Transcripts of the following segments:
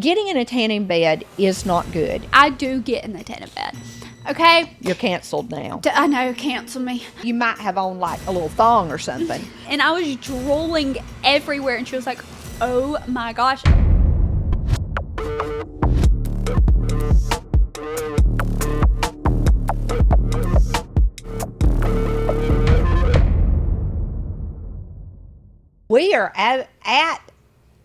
getting in a tanning bed is not good. I do get in the tanning bed. Okay? You're canceled now. I know, cancel me. You might have on like a little thong or something. And I was drooling everywhere, and she was like, oh my gosh. We are at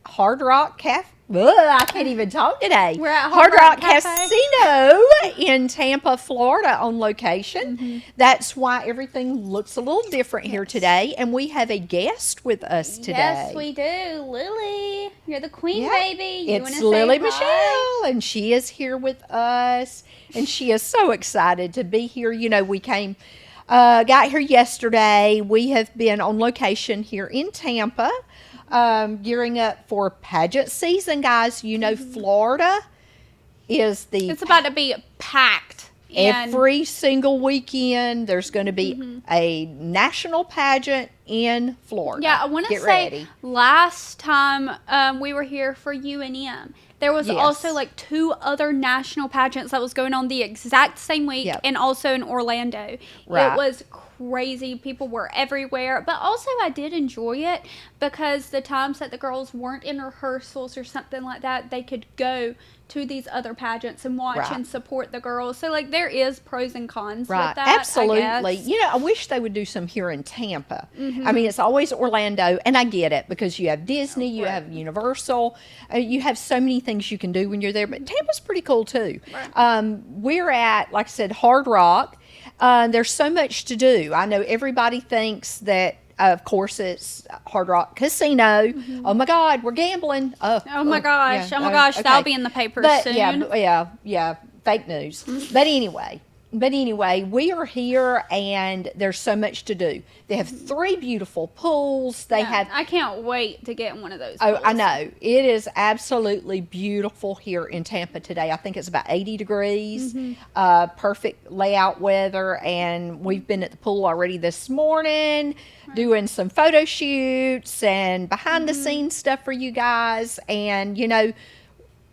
Hard Rock Cafe. I can't even talk today. We're at Hard Rock Cafe. Casino in Tampa, Florida on location. Mm-hmm. That's why everything looks a little different here today. And we have a guest with us today. Yes, we do. Lily, you're the queen, baby. You wanna It's say Lily hi? Michelle, and she is here with us. And she is so excited to be here. You know, we got here yesterday. We have been on location here in Tampa. Gearing up for pageant season, guys. You know, Florida is It's about to be packed. every single weekend. There's going to be a national pageant in Florida. Yeah, I want to Get say ready. last time we were here for UNM, there was Yes. also like 2 other national pageants that was going on the exact same week, Yep. and also in Orlando. Right. It was crazy. People were everywhere, but also I did enjoy it because the times that the girls weren't in rehearsals or something like that, they could go to these other pageants and watch Right. and support the girls. So like there is pros and cons Right, with that. I absolutely. guess. You know, I wish they would do some here in Tampa. Mm-hmm. I mean, it's always Orlando, and I get it because you have Disney, you Right. have Universal, you have so many things you can do when you're there. But Tampa's pretty cool too. Right. We're at, like I said, Hard Rock. There's so much to do. I know everybody thinks that. Of course, it's Hard Rock Casino. Oh my God, we're gambling. Oh my gosh! yeah, Oh my gosh! okay. That'll be in the paper But soon. yeah, fake news. But anyway, we are here, and there's so much to do. They have 3 beautiful pools. They have. I can't wait to get in one of those. Oh, I pools. know. It is absolutely beautiful here in Tampa today. I think it's about 80 degrees, perfect layout weather, and we've been at the pool already this morning doing some photo shoots and behind the scenes stuff for you guys. And, you know,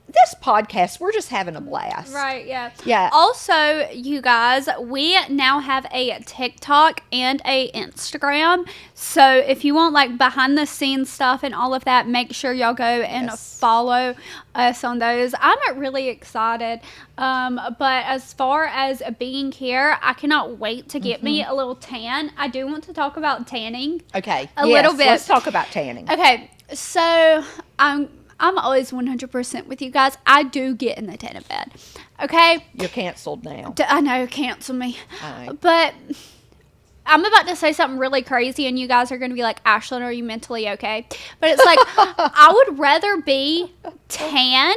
this podcast, we're just having a blast. Right, yeah. Yeah. Also, you guys, we now have a TikTok and a Instagram. So if you want like behind the scenes stuff and all of that, make sure y'all go and Yes. follow us on those. I'm really excited. But as far as being here, I cannot wait to get me a little tan. I do want to talk about tanning. Okay. A little bit. Let's talk about tanning. Okay, so I'm always 100% with you guys. I do get in the tanning bed. Okay? You're canceled now. I know, cancel me. All right. But I'm about to say something really crazy, and you guys are going to be like, Ashlin, are you mentally okay? But it's like, I would rather be tan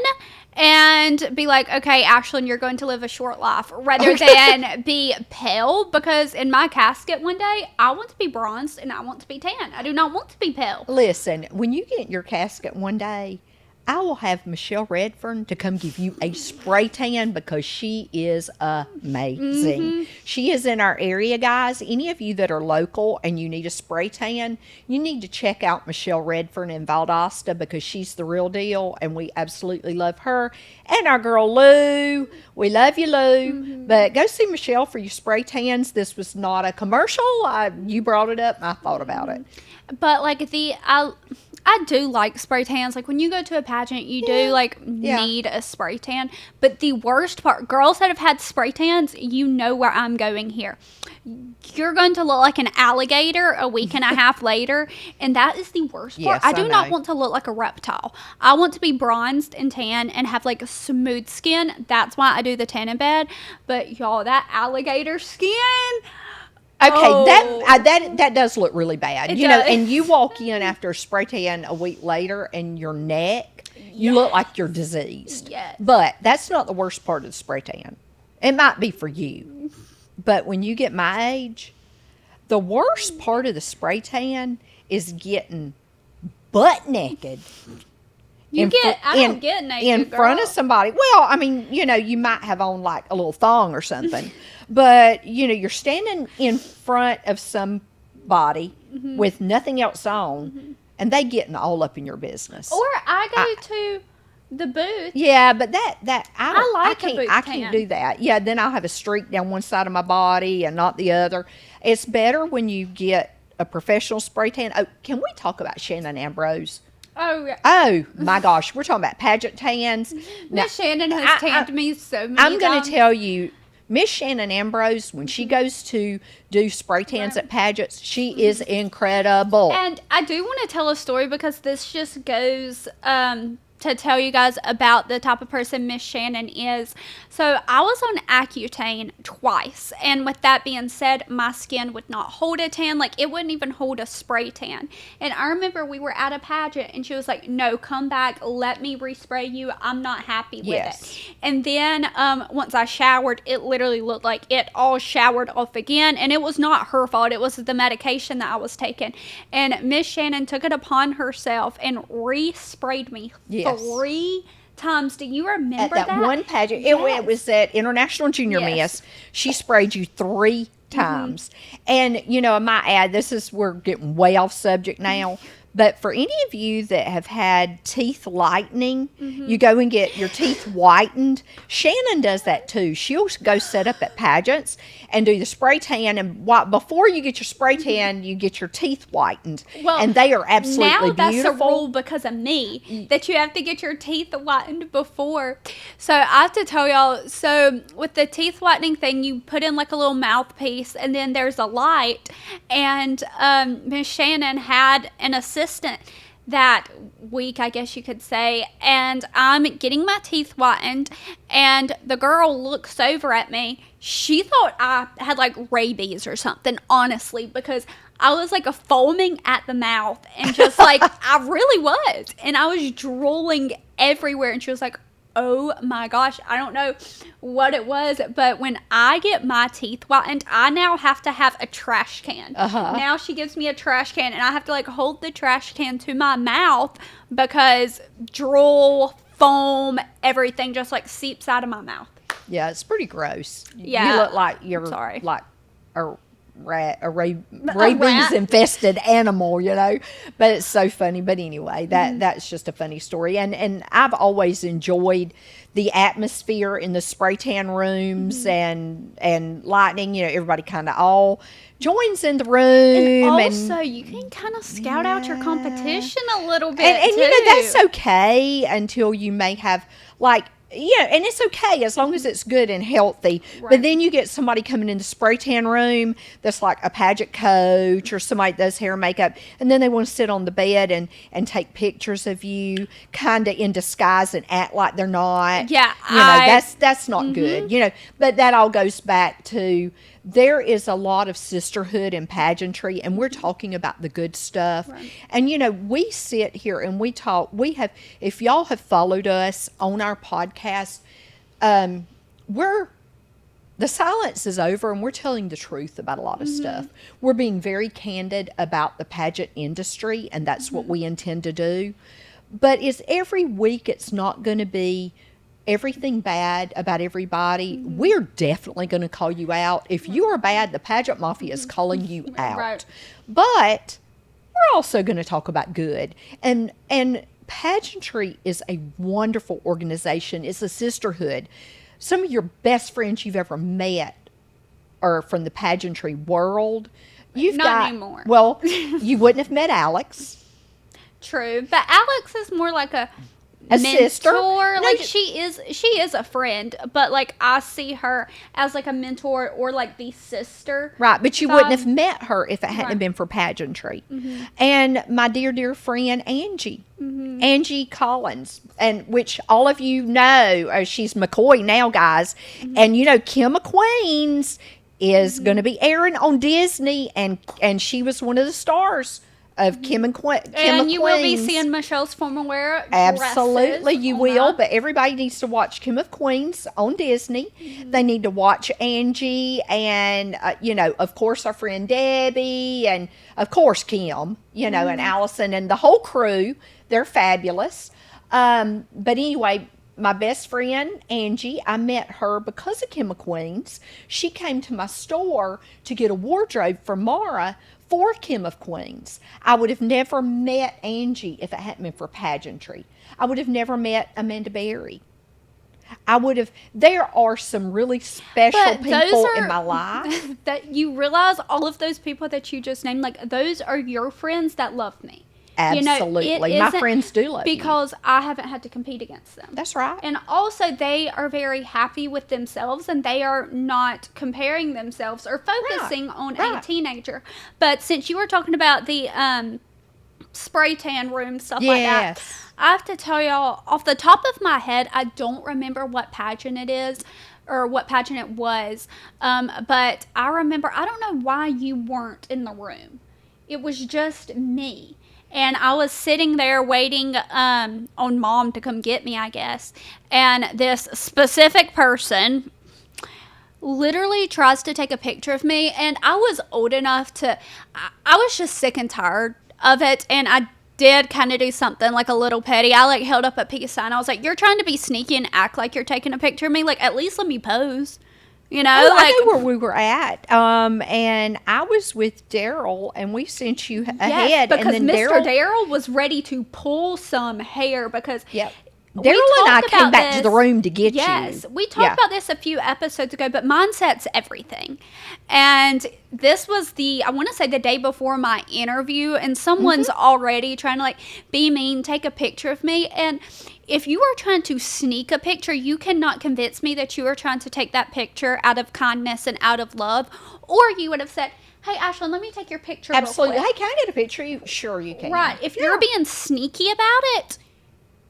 and be like, okay, Ashlin, you're going to live a short life, rather than be pale, because in my casket one day, I want to be bronzed and I want to be tan. I do not want to be pale. Listen, when you get in your casket one day, I will have Michelle Redfern to come give you a spray tan because she is amazing. She is in our area, guys. Any of you that are local and you need a spray tan, you need to check out Michelle Redfern in Valdosta because she's the real deal, and we absolutely love her. And our girl Lou. We love you, Lou. But go see Michelle for your spray tans. This was not a commercial. You brought it up and I thought about it. But like I do like spray tans. Like when you go to a pageant, you do like need a spray tan. But the worst part, girls that have had spray tans, you know where I'm going here. You're going to look like an alligator a week and a half later, and that is the worst part. Yes, I do not know. want to look like a reptile. I want to be bronzed and tan and have like a smooth skin. That's why I do the tanning bed. But y'all, that alligator skin. Okay, Oh. that does look really bad. It You know, does. and you walk in after a spray tan a week later, and your neck, you look like you're diseased. Yes. But that's not the worst part of the spray tan. It might be for you, but when you get my age, the worst part of the spray tan is getting butt naked. I don't get naked, in front of girl. somebody. Well, I mean, you know, you might have on like a little thong or something, but you know, you're standing in front of somebody with nothing else on, and they getting all up in your business. Or I go to The booth. Yeah, but that I like a can't booth I tan. can't do that. Yeah, then I'll have a streak down one side of my body and not the other. It's better when you get a professional spray tan. Oh, can we talk about Shannon Ambrose? Oh, yeah. Oh my gosh, we're talking about pageant tans. Now, Miss Shannon has tanned me so many I'm going times. to tell you, Miss Shannon Ambrose, when she goes to do spray tans at pageants, she is incredible. And I do want to tell a story because this just goes to tell you guys about the type of person Miss Shannon is. So I was on Accutane twice, and with that being said, my skin would not hold a tan. Like, it wouldn't even hold a spray tan. And I remember we were at a pageant, and she was like, no, come back, let me respray you. I'm not happy with it. And then once I showered, it literally looked like it all showered off again, and it was not her fault. It was the medication that I was taking. And Miss Shannon took it upon herself and resprayed me 3 times. Do you remember at that one pageant? It was at International Junior Yes. Miss. She sprayed you 3 times. And, you know, I might add, we're getting way off subject now. But for any of you that have had teeth lightening, you go and get your teeth whitened. Shannon does that too. She'll go set up at pageants and do the spray tan. And before you get your spray tan, you get your teeth whitened. Well, and they are absolutely now that's beautiful. a rule because of me that you have to get your teeth whitened before. So I have to tell y'all, so with the teeth whitening thing, you put in like a little mouthpiece and then there's a light. And Miss Shannon had an assistant that week, I guess you could say, and I'm getting my teeth whitened, and the girl looks over at me. She thought I had like rabies or something, honestly, because I was like foaming at the mouth and just like, I really was, and I was drooling everywhere, and she was like, oh my gosh, I don't know what it was, but when I get my teeth whitened, I now have to have a trash can. Now she gives me a trash can, and I have to like hold the trash can to my mouth because drool, foam, everything just like seeps out of my mouth. Yeah, it's pretty gross. Yeah. You look like you're Sorry. like a rabies infested animal, you know. But it's so funny. But anyway, that's just a funny story. And I've always enjoyed the atmosphere in the spray tan rooms and lightning. You know, everybody kind of all joins in the room. And also, you can kind of scout out your competition a little bit, and too. you know, that's okay until you may have like. Yeah, and it's okay as long as it's good and healthy. Right. But then you get somebody coming in the spray tan room that's like a pageant coach or somebody that does hair and makeup, and then they want to sit on the bed and take pictures of you kind of in disguise and act like they're not. Yeah, you know, that's not good. You know, but that all goes back to there is a lot of sisterhood in pageantry, and we're talking about the good stuff. Right. And, you know, we sit here and we talk. If y'all have followed us on our podcast, the silence is over, and we're telling the truth about a lot of stuff. We're being very candid about the pageant industry, and that's what we intend to do. But every week it's not going to be everything bad about everybody. We're definitely going to call you out. If you are bad, the pageant mafia is calling you out. Right. But we're also going to talk about good. And pageantry is a wonderful organization. It's a sisterhood. Some of your best friends you've ever met are from the pageantry world. Not anymore. Well, you wouldn't have met Alex. True, but Alex is more like a mentor. Sister. Like she is a friend, but like I see her as like a mentor or like the sister. Right, but you wouldn't have met her if it hadn't been for pageantry. And my dear friend Angie, Angie Collins, and which all of you know, she's McCoy now, guys. And you know, Kim McQueen's is going to be airing on Disney, and she was one of the stars of Kim and And you will be seeing Michelle's formal wear Absolutely, you will. But everybody needs to watch Kim of Queens on Disney. They need to watch Angie and, you know, of course, our friend Debbie and, of course, Kim, you know, and Allison and the whole crew. They're fabulous. But anyway, my best friend, Angie, I met her because of Kim McQueen's. She came to my store to get a wardrobe for Mara for Kim of Queens. I would have never met Angie if it hadn't been for pageantry. I would have never met Amanda Berry. I would have. There are some really special people in my life. That you realize all of those people that you just named, like, those are your friends that love me. Absolutely. My friends do love you. Because I haven't had to compete against them. That's right. And also, they are very happy with themselves, and they are not comparing themselves or focusing on a teenager. But since you were talking about the spray tan room, stuff like that, I have to tell y'all, off the top of my head, I don't remember what pageant it is or what pageant it was. But I remember, I don't know why you weren't in the room. It was just me. And I was sitting there waiting on Mom to come get me, I guess. And this specific person literally tries to take a picture of me. And I was old enough to... I was just sick and tired of it. And I did kind of do something like a little petty. I like held up a peace sign. I was like, you're trying to be sneaky and act like you're taking a picture of me. Like, at least let me pose. You know, I knew where we were at, and I was with Daryl, and we sent you ahead. Yes, because and then Mr. Daryl was ready to pull some hair because Daryl and I came back to the room to get you. Yes, we talked about this a few episodes ago, but mindset's everything. And this was I want to say the day before my interview, and someone's already trying to like be mean, take a picture of me. And if you are trying to sneak a picture, you cannot convince me that you are trying to take that picture out of kindness and out of love. Or you would have said, hey, Ashlin, let me take your picture Absolutely. real quick. Hey, can I get a picture? Sure, you can. Right. If you're being sneaky about it,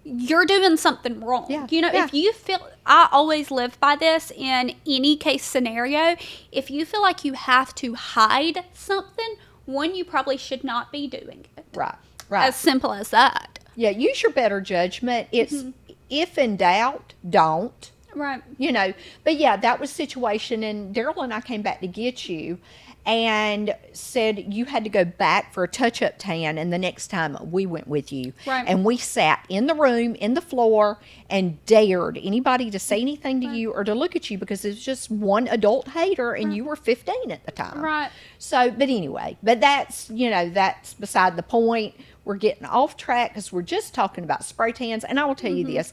you're doing something wrong. Yeah. You know, if you feel, I always live by this in any case scenario. If you feel like you have to hide something, one, you probably should not be doing it. Right. Right. As simple as that. Yeah, use your better judgment. It's if in doubt, don't. Right. You know, but yeah, that was situation, and Daryl and I came back to get you and said you had to go back for a touch-up tan, and the next time we went with you. Right. And we sat in the room, in the floor, and dared anybody to say anything to you or to look at you because it was just one adult hater, and you were 15 at the time. Right. So, but anyway, but that's, that's beside the point. We're getting off track because we're just talking about spray tans. And I will tell you this,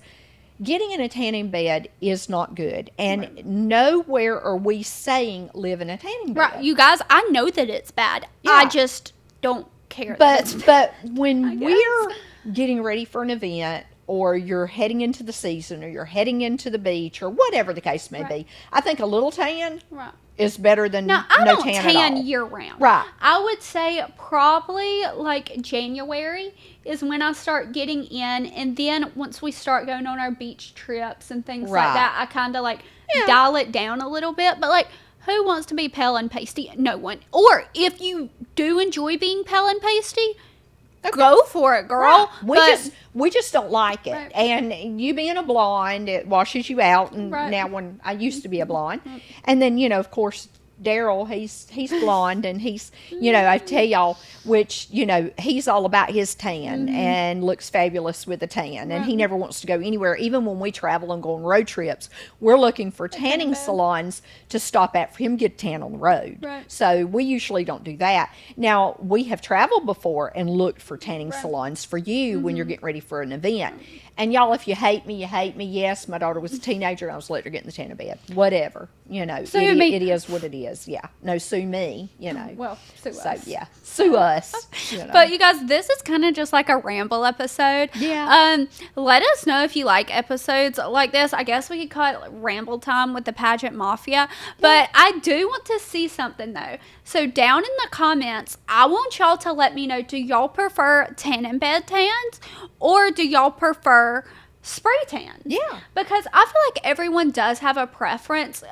getting in a tanning bed is not good. And nowhere are we saying live in a tanning bed. Right. You guys, I know that it's bad. Yeah. I just don't care that it's bad. But when we're getting ready for an event, or you're heading into the season, or you're heading into the beach, or whatever the case may be, I think a little tan is better than now, I no don't tan tan at all. year round. Right. I would say probably like January is when I start getting in, and then once we start going on our beach trips and things like that, I kind of like dial it down a little bit. But like, who wants to be pale and pasty? No one. Or if you do enjoy being pale and pasty, go for it, girl. Right. We just don't like it. Right. And you being a blonde, it washes you out. And now when I used to be a blonde. And then, of course, Daryl, he's blonde, and he's, I tell y'all, which, he's all about his tan and looks fabulous with a tan. And he never wants to go anywhere. Even when we travel and go on road trips, we're looking for tanning salons to stop at for him to get a tan on the road. Right. So we usually don't do that. Now, we have traveled before and looked for tanning salons for you when you're getting ready for an event. And y'all, if you hate me, you hate me. Yes, my daughter was a teenager, and I was letting her get in the tanning bed. Whatever. Sue me. It is what it is. Yeah. No, sue me, Well, sue us. So, yeah. Sue us. But you guys, this is kind of just like a ramble episode. Yeah. Let us know if you like episodes like this. I guess we could call it ramble time with the Pageant Mafia. But I do want to see something though. So down in the comments, I want y'all to let me know, do y'all prefer tan in bed tans, or do y'all prefer spray tan? Yeah. Because I feel like everyone does have a preference.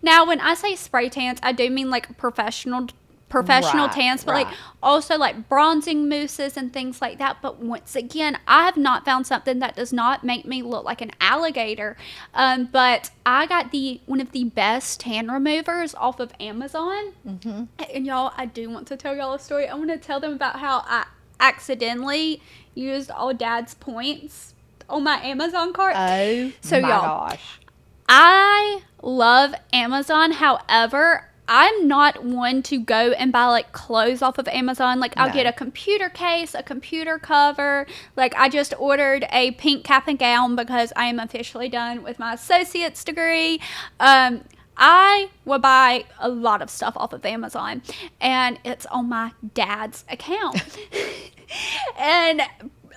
Now, when I say spray tans, I do mean like professional tans, but like also like bronzing mousses and things like that. But once again, I have not found something that does not make me look like an alligator. But I got one of the best tan removers off of Amazon. And y'all, I do want to tell y'all a story. I want to tell them about how I accidentally used all Dad's points on my Amazon cart. Oh, so my y'all, gosh. I love Amazon. However, I'm not one to go and buy like clothes off of Amazon. Like I'll No. get a computer case, a computer cover. Like I just ordered a pink cap and gown because I am officially done with my associate's degree. I will buy a lot of stuff off of Amazon, and it's on my dad's account. And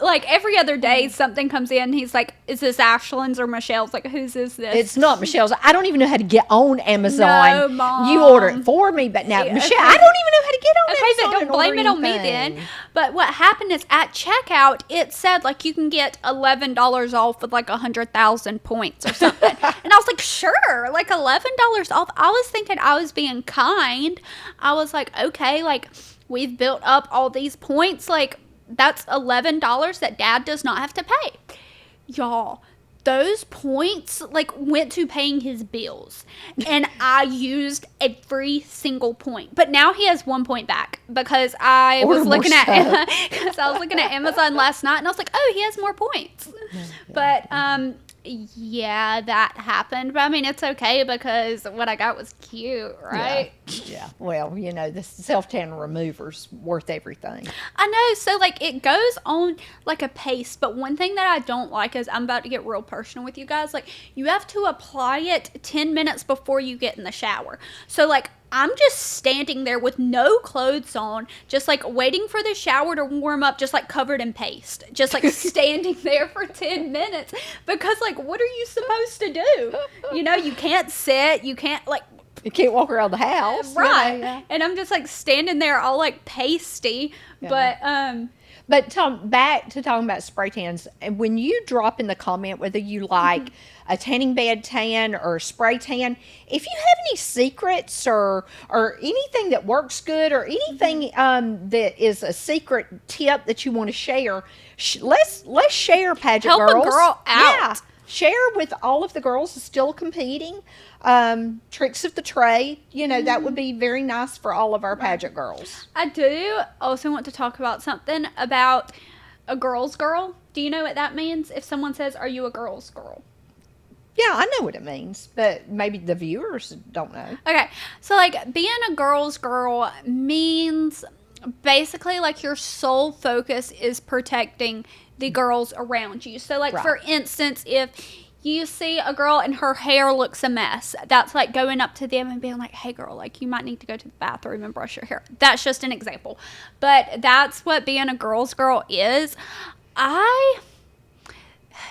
like every other day something comes in, he's like, is this Ashlin's or Michelle's? Like, whose is this? It's not Michelle's. I don't even know how to get on Amazon. No, Mom. You order it for me, but now, Okay. Michelle, I don't even know how to get on Okay, Amazon. but don't and blame order it on me anything. then. But what happened is at checkout, it said like you can get $11 off with like 100,000 points or something. And I was like, sure, like $11 off. I was thinking I was being kind. I was like, okay, like we've built up all these points. Like that's $11 that Dad does not have to pay. Y'all, those points like went to paying his bills, and I used every single point. But now he has 1 point back because I Order was more looking at stuff. because I was looking at Amazon last night, and I was like, oh, he has more points. But yeah, that happened. But I mean, it's okay because what I got was cute, right? Yeah. Well, you know, the self-tan remover's worth everything. I know. So, like, it goes on like a paste. But one thing that I don't like is I'm about to get real personal with you guys. Like, you have to apply it 10 minutes before you get in the shower. So, like, I'm just standing there with no clothes on, just like waiting for the shower to warm up, just like covered in paste, just like standing there for 10 minutes because, like, what are you supposed to do? You know, you can't sit, you can't, like, You can't walk around the house. right. Yeah. And I'm just like standing there all like pasty, Yeah. but, But Tom, back to talking about spray tans, and when you drop in the comment whether you like a tanning bed tan or a spray tan, if you have any secrets or anything that works good or anything that is a secret tip that you want to share, let's share, pageant Help a girls. girl out. Yeah, share with all of the girls still competing. Tricks of the trade, you know, that would be very nice for all of our pageant girls. I do also want to talk about something about a girl's girl. Do you know what that means? If someone says, are you a girl's girl? Yeah, I know what it means, but maybe the viewers don't know. Okay, so like being a girl's girl means basically like your sole focus is protecting the girls around you. So like Right. for instance, if you see a girl and her hair looks a mess, that's like going up to them and being like, hey girl, like you might need to go to the bathroom and brush your hair. That's just an example. But that's what being a girl's girl is.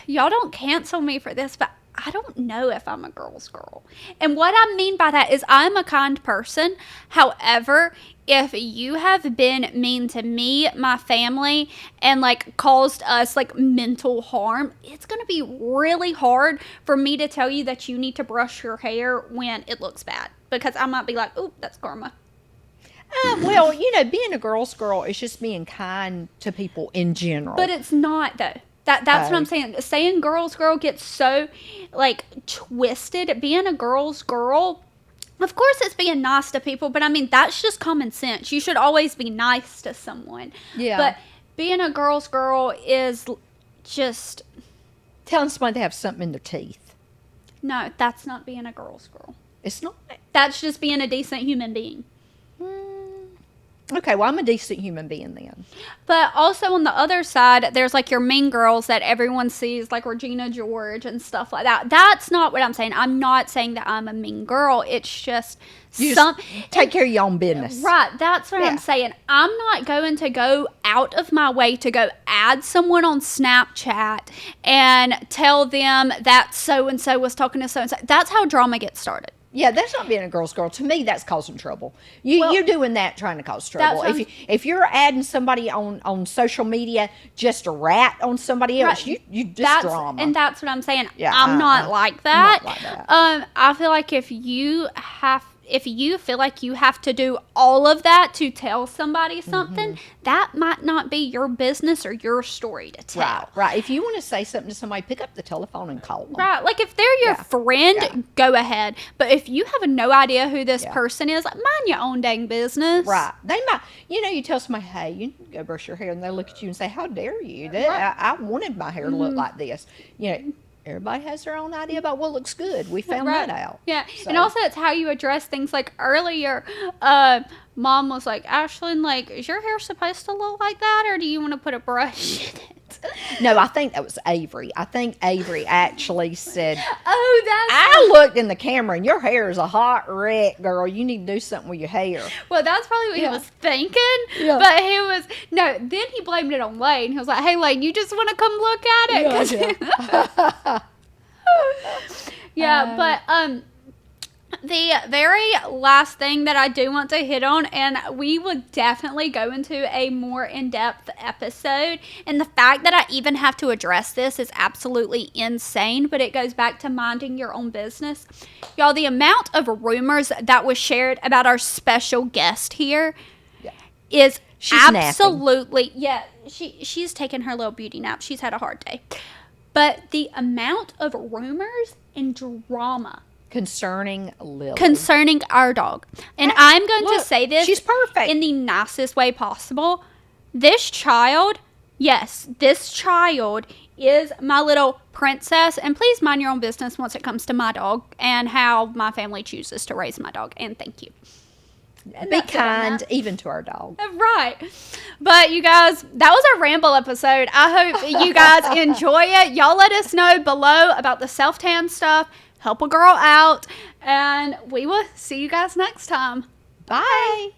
Y'all don't cancel me for this, but I don't know if I'm a girl's girl. And what I mean by that is I'm a kind person. However, if you have been mean to me, my family, and like caused us like mental harm, it's going to be really hard for me to tell you that you need to brush your hair when it looks bad. Because I might be like, oop, that's karma. Well, you know, being a girl's girl is just being kind to people in general. But it's not though. That's what I'm saying. Saying girl's girl gets so like twisted. Being a girl's girl, of course it's being nice to people, but I mean that's just common sense. You should always be nice to someone. Yeah. But being a girl's girl is just telling somebody they have something in their teeth. no, that's not being a girl's girl. It's not. That's just being a decent human being. Okay, well, I'm a decent human being then. But also on the other side, there's like your mean girls that everyone sees, like Regina George and stuff like that. That's not what I'm saying. I'm not saying that I'm a mean girl. It's just You just take care of your own business. Right, that's what Yeah. I'm saying. I'm not going to go out of my way to go add someone on Snapchat and tell them that so-and-so was talking to so-and-so. That's how drama gets started. Yeah, that's not being a girl's girl. To me, that's causing trouble. You're doing that trying to cause trouble. That's what If you're adding somebody on social media just to rat on somebody else, Right. you just That's drama. and that's what I'm saying. Yeah, I'm not like that. not like that. I feel like if you feel like you have to do all of that to tell somebody something, that might not be your business or your story to tell. Right. If you want to say something to somebody, pick up the telephone and call them. Right, like if they're your Yeah. friend, Yeah. go ahead. But if you have no idea who this Yeah. person is, like, mind your own dang business. Right. They might, you tell somebody, hey, you can go brush your hair, and they look at you and say, how dare you? I wanted my hair to look like this. You know, Everybody has their own idea about what looks good. We found that out. Yeah. So. And also it's how you address things. Like earlier, Mom was like, Ashlyn, like, is your hair supposed to look like that, or do you want to put a brush in it? No, I think that was Avery. I think Avery actually said, oh, that's... I looked in the camera and your hair is a hot wreck, girl. You need to do something with your hair. Well, that's probably what he was thinking. Yeah. But he was... No, then he blamed it on Lane. He was like, hey, Lane, you just want to come look at it? Yeah, but... the very last thing that I do want to hit on, and we would definitely go into a more in-depth episode, and the fact that I even have to address this is absolutely insane, but it goes back to minding your own business. Y'all, the amount of rumors that was shared about our special guest here is she's absolutely... Napping. Yeah, she's taken her little beauty nap. She's had a hard day. But the amount of rumors and drama concerning Lily. Concerning our dog. And I'm going to say this. She's perfect. In the nicest way possible. This child, yes, this child is my little princess. And please mind your own business once it comes to my dog and how my family chooses to raise my dog. And thank you. Be kind even to our dog. Right. But you guys, that was our ramble episode. I hope you guys enjoy it. Y'all let us know below about the self-tan stuff. Help a girl out, and we will see you guys next time. Bye.